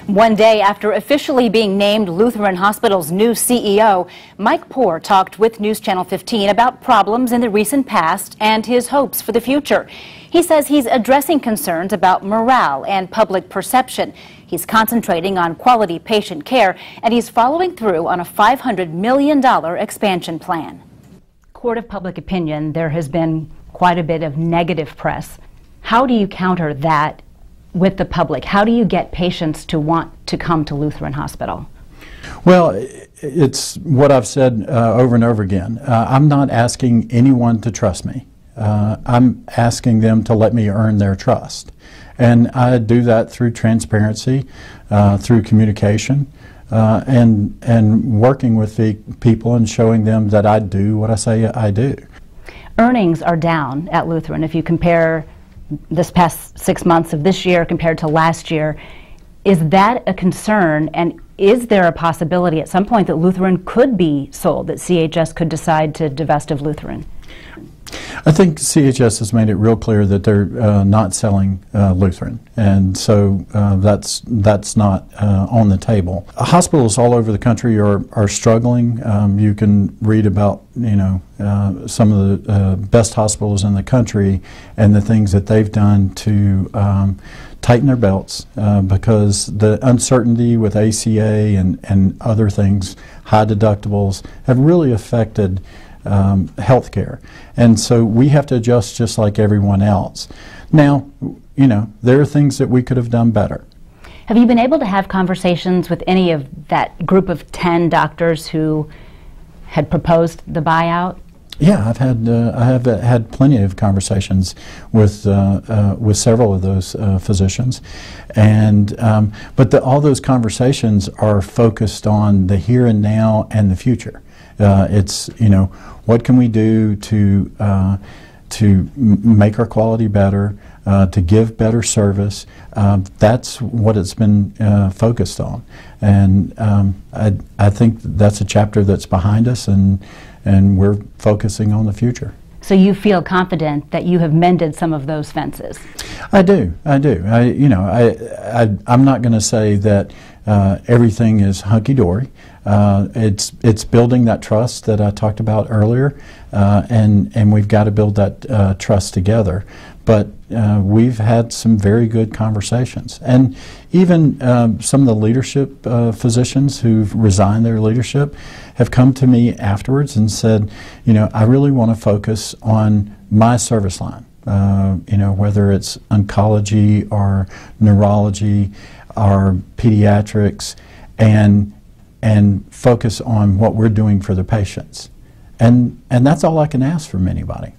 One day after officially being named Lutheran Hospital's new CEO, Mike Poore talked with News Channel 15 about problems in the recent past and his hopes for the future. He says he's addressing concerns about morale and public perception. He's concentrating on quality patient care, and he's following through on a $500 million expansion plan. Court of public opinion, there has been quite a bit of negative press. How do you counter that with the public? How do you get patients to want to come to Lutheran Hospital? Well, it's what I've said over and over again. I'm not asking anyone to trust me. I'm asking them to let me earn their trust. And I do that through transparency, through communication, and working with the people and showing them that I do what I say I do. Earnings are down at Lutheran. If you compare this past 6 months of this year compared to last year, is that a concern, and is there a possibility at some point that Lutheran could be sold, that CHS could decide to divest of Lutheran? I think CHS has made it real clear that they're not selling Lutheran, and so that's not on the table. Hospitals all over the country are struggling. You can read about some of the best hospitals in the country and the things that they've done to tighten their belts because the uncertainty with ACA and other things, high deductibles, have really affected health care. And so we have to adjust just like everyone else. Now, there are things that we could have done better. Have you been able to have conversations with any of that group of 10 doctors who had proposed the buyout? Yeah, I have had plenty of conversations with several of those physicians, and but all those conversations are focused on the here and now and the future. It's what can we do to make our quality better, to give better service. That's what it's been focused on, and I think that's a chapter that's behind us, and we're focusing on the future. So you feel confident that you have mended some of those fences? I do. I'm not going to say that everything is hunky-dory. It's building that trust that I talked about earlier, and we've got to build that trust together. But we've had some very good conversations, and even some of the leadership physicians who've resigned their leadership have come to me afterwards and said, I really want to focus on my service line, whether it's oncology or neurology or pediatrics, and focus on what we're doing for the patients. And that's all I can ask from anybody.